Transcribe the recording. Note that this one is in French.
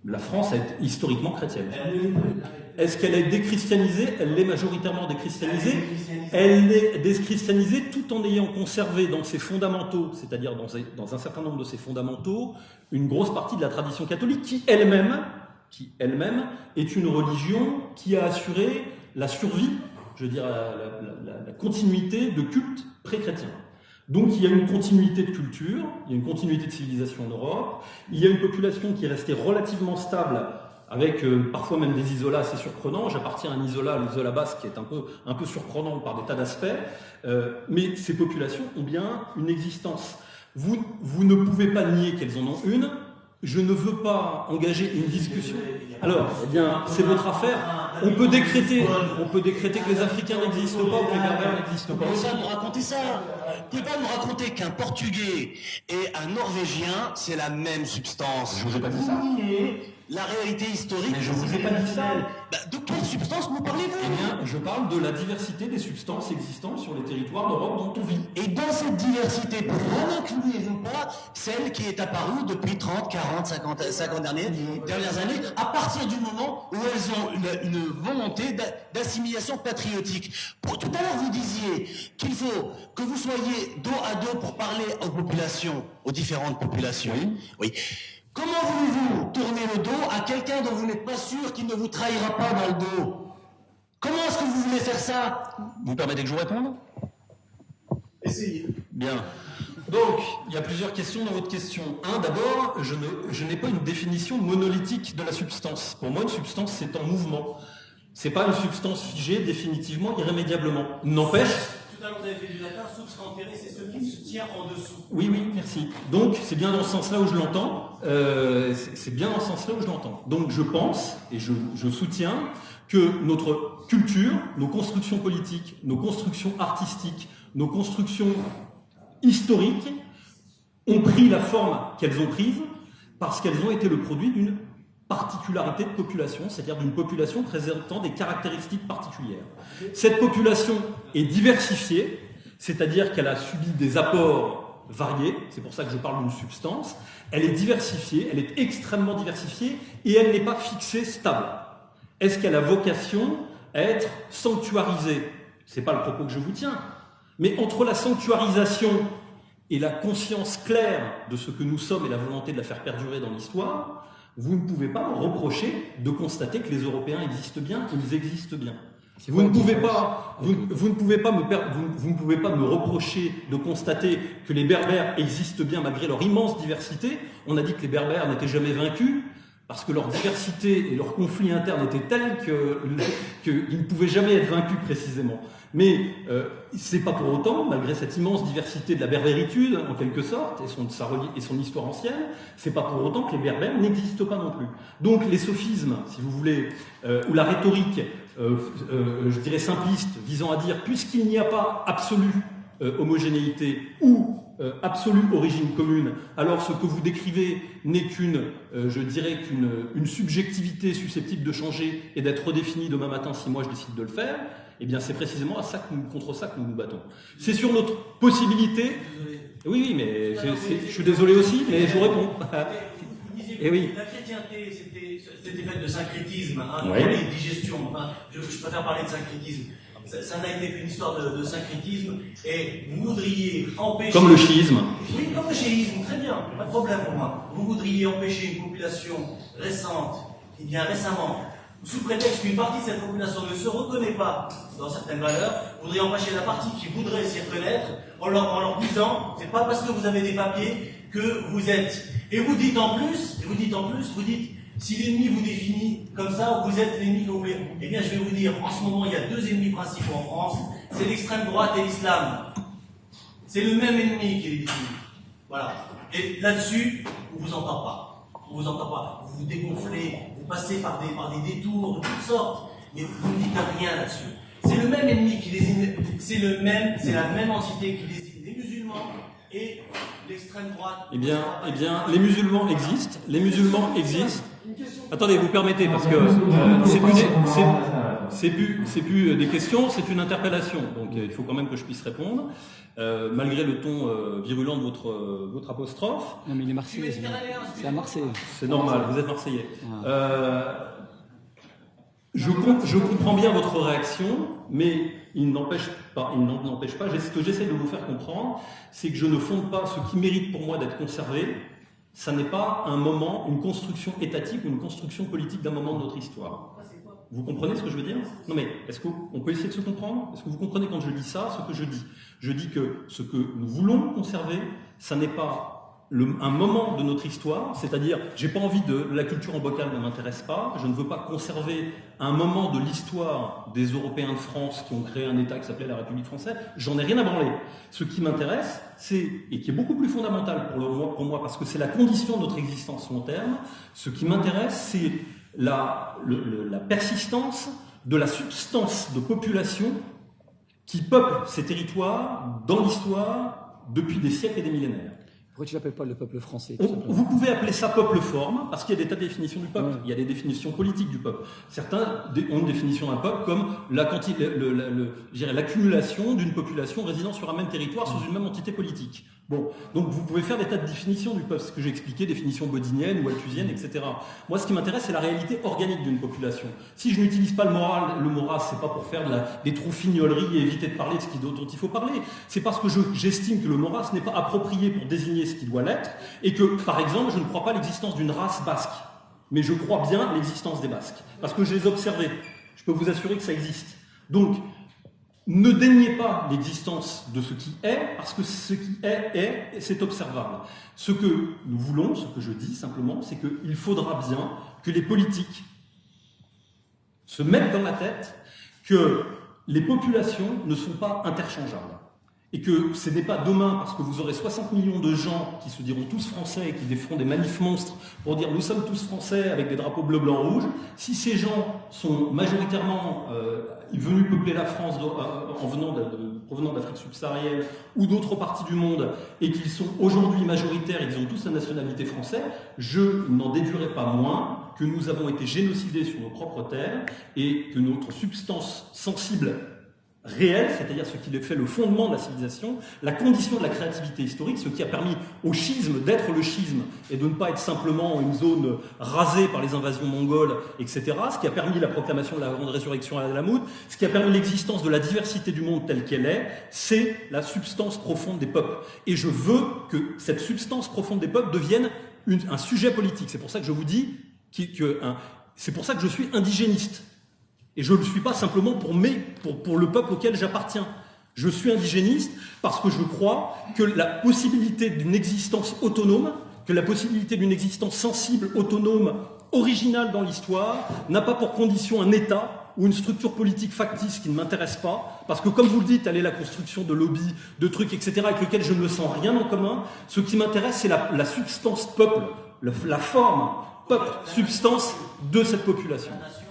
La France est historiquement chrétienne. Est-ce qu'elle est déchristianisée? Elle l'est majoritairement déchristianisée. Elle est déchristianisée tout en ayant conservé dans ses fondamentaux, c'est-à-dire dans un certain nombre de ses fondamentaux, une grosse partie de la tradition catholique qui elle-même est une religion qui a assuré la survie, je veux dire la continuité de culte pré-chrétien. Donc il y a une continuité de culture, il y a une continuité de civilisation en Europe, il y a une population qui est restée relativement stable, avec parfois même des isolats assez surprenants. J'appartiens à un isolat, l'isola basque, qui est un peu surprenant par des tas d'aspects, mais ces populations ont bien une existence. Vous ne pouvez pas nier qu'elles en ont une. Je ne veux pas engager une discussion. Alors, eh bien, c'est votre affaire. On peut décréter que les Africains n'existent pas ou que les Berbères n'existent pas. Vous pouvez pas nous raconter ça. Vous pouvez pas nous raconter qu'un Portugais et un Norvégien, c'est la même substance. Je vous ai pas dit ça. La réalité historique. Mais je vous ai pas dit ça. De quelle substance me parlez-vous? Eh bien, je parle de la diversité des substances existantes sur les territoires d'Europe dont on vit. Et dans cette diversité, pourquoi n'incluez-vous pas celle qui est apparue depuis 30, 40, 50 dernières années, à partir du moment où elles ont une volonté d'assimilation patriotique? Tout à l'heure, vous disiez qu'il faut que vous soyez dos à dos pour parler aux populations, aux différentes populations. Oui. Comment voulez-vous tourner le dos à quelqu'un dont vous n'êtes pas sûr qu'il ne vous trahira pas dans le dos? Comment est-ce que vous voulez faire ça? Vous permettez que je vous réponde? Essayez. Bien. Donc, il y a plusieurs questions dans votre question. D'abord, je n'ai pas une définition monolithique de la substance. Pour moi, une substance, c'est en mouvement. C'est pas une substance figée, définitivement, irrémédiablement. N'empêche... Tout à l'heure, vous avez fait du latin, substance enterré, c'est ce qui se tient en dessous. Oui, merci. Donc, c'est bien dans ce sens-là où je l'entends. C'est bien dans ce sens-là où je l'entends. Donc, je pense, et je soutiens, que notre culture, nos constructions politiques, nos constructions artistiques, nos constructions historiques ont pris la forme qu'elles ont prise parce qu'elles ont été le produit d'une particularité de population, c'est-à-dire d'une population présentant des caractéristiques particulières. Cette population est diversifiée, c'est-à-dire qu'elle a subi des apports variés, c'est pour ça que je parle d'une substance, elle est diversifiée, elle est extrêmement diversifiée et elle n'est pas fixée, stable. Est-ce qu'elle a vocation à être sanctuarisée? C'est pas le propos que je vous tiens, mais entre la sanctuarisation et la conscience claire de ce que nous sommes et la volonté de la faire perdurer dans l'histoire, vous ne pouvez pas me reprocher de constater que les Européens existent bien, qu'ils existent bien. Vous ne pouvez pas me reprocher de constater que les Berbères existent bien malgré leur immense diversité. On a dit que les Berbères n'étaient jamais vaincus parce que leur diversité et leur conflit interne étaient tels qu'ils ne pouvaient jamais être vaincus précisément. Mais c'est pas pour autant, malgré cette immense diversité de la berbéritude, en quelque sorte, et son histoire ancienne, c'est pas pour autant que les Berbères n'existent pas non plus. Donc les sophismes, si vous voulez, ou la rhétorique, je dirais simpliste, visant à dire, puisqu'il n'y a pas absolue homogénéité ou absolue origine commune, alors ce que vous décrivez n'est qu'une subjectivité susceptible de changer et d'être redéfinie demain matin si moi je décide de le faire, eh bien c'est précisément contre ça que nous nous battons. C'est sur notre possibilité... Oui, mais je suis désolé aussi, mais je vous réponds. Vous disiez que la chrétienté, c'était fait de syncrétisme, de digestion. Enfin, je préfère parler de syncrétisme. Ça n'a été qu'une histoire de syncrétisme, et vous voudriez empêcher... Comme le chiisme. Oui, comme le chiisme, très bien, pas de problème pour moi. Vous voudriez empêcher une population récente, qui vient récemment, sous prétexte qu'une partie de cette population ne se reconnaît pas dans certaines valeurs, vous voudriez empêcher la partie qui voudrait s'y reconnaître en leur disant, c'est pas parce que vous avez des papiers que vous êtes... Et vous dites en plus, si l'ennemi vous définit comme ça, vous êtes l'ennemi que vous voulez. Eh bien, je vais vous dire, en ce moment, il y a deux ennemis principaux en France, c'est l'extrême droite et l'islam. C'est le même ennemi qui les définit. Voilà. Et là-dessus, on vous entend pas. On vous entend pas. Vous vous dégonflez, vous passez par des détours de toutes sortes, mais vous ne dites rien là-dessus. C'est le même ennemi qui désigne, c'est la même entité qui désigne les musulmans et l'extrême droite. Eh bien, les musulmans existent. Attendez, vous permettez, parce que c'est plus des questions, c'est une interpellation. Donc il faut quand même que je puisse répondre, malgré le ton virulent de votre apostrophe. Non, mais il est marseillais. C'est à Marseille. C'est normal, vous êtes marseillais. Je comprends bien votre réaction, mais il n'empêche pas, ce que j'essaie de vous faire comprendre, c'est que je ne fonde pas ce qui mérite pour moi d'être conservé. Ça n'est pas un moment, une construction étatique ou une construction politique d'un moment de notre histoire. Vous comprenez ce que je veux dire? Non mais, est-ce qu'on peut essayer de se comprendre? Est-ce que vous comprenez quand je dis ça, ce que je dis? Je dis que ce que nous voulons conserver, ça n'est pas un moment de notre histoire, c'est-à-dire, j'ai pas envie de la culture en bocal ne m'intéresse pas, je ne veux pas conserver un moment de l'histoire des Européens de France qui ont créé un État qui s'appelait la République française, j'en ai rien à branler. Ce qui m'intéresse, c'est, et qui est beaucoup plus fondamental pour moi, parce que c'est la condition de notre existence long terme, ce qui m'intéresse, c'est la persistance de la substance de population qui peuple ces territoires dans l'histoire depuis des siècles et des millénaires. Pourquoi tu l'appelles pas le peuple français? Vous pouvez appeler ça peuple-forme, parce qu'il y a des tas de définitions du peuple. Ouais. Il y a des définitions politiques du peuple. Certains ont une définition d'un peuple comme l'accumulation d'une population résidant sur un même territoire sous une même entité politique. Bon, donc vous pouvez faire des tas de définitions du peuple, ce que j'ai expliqué, définition bodinienne ou althusienne, etc. Moi, ce qui m'intéresse, c'est la réalité organique d'une population. Si je n'utilise pas le moral, c'est pas pour faire des troufignoleries et éviter de parler de dont il faut parler. C'est parce que j'estime que le moral, ce n'est pas approprié pour désigner ce qui doit l'être, et que, par exemple, je ne crois pas à l'existence d'une race basque, mais je crois bien à l'existence des Basques, parce que je les ai observés. Je peux vous assurer que ça existe. Donc, ne déniez pas l'existence de ce qui est, parce que ce qui est, c'est observable. Ce que nous voulons, ce que je dis simplement, c'est qu'il faudra bien que les politiques se mettent dans la tête que les populations ne sont pas interchangeables. Et que ce n'est pas demain, parce que vous aurez 60 millions de gens qui se diront tous français et qui feront des manifs monstres pour dire « nous sommes tous français » avec des drapeaux bleu, blanc, rouge. Si ces gens sont majoritairement venus peupler la France provenant d'Afrique subsaharienne ou d'autres parties du monde et qu'ils sont aujourd'hui majoritaires et qu'ils ont tous la nationalité française, je n'en déduirai pas moins que nous avons été génocidés sur nos propres terres et que notre substance sensible réel, c'est-à-dire ce qui fait le fondement de la civilisation, la condition de la créativité historique, ce qui a permis au schisme d'être le schisme et de ne pas être simplement une zone rasée par les invasions mongoles, etc., ce qui a permis la proclamation de la grande résurrection à Alamout, ce qui a permis l'existence de la diversité du monde telle qu'elle est, c'est la substance profonde des peuples. Et je veux que cette substance profonde des peuples devienne un sujet politique. C'est pour ça que je vous dis c'est pour ça que je suis indigéniste. Et je ne le suis pas simplement pour le peuple auquel j'appartiens. Je suis indigéniste parce que je crois que la possibilité d'une existence autonome, que la possibilité d'une existence sensible, autonome, originale dans l'histoire, n'a pas pour condition un État ou une structure politique factice qui ne m'intéresse pas, parce que comme vous le dites, elle est la construction de lobbies, de trucs, etc., avec lesquels je ne me sens rien en commun. Ce qui m'intéresse, c'est la substance peuple, la forme peuple, substance de cette population.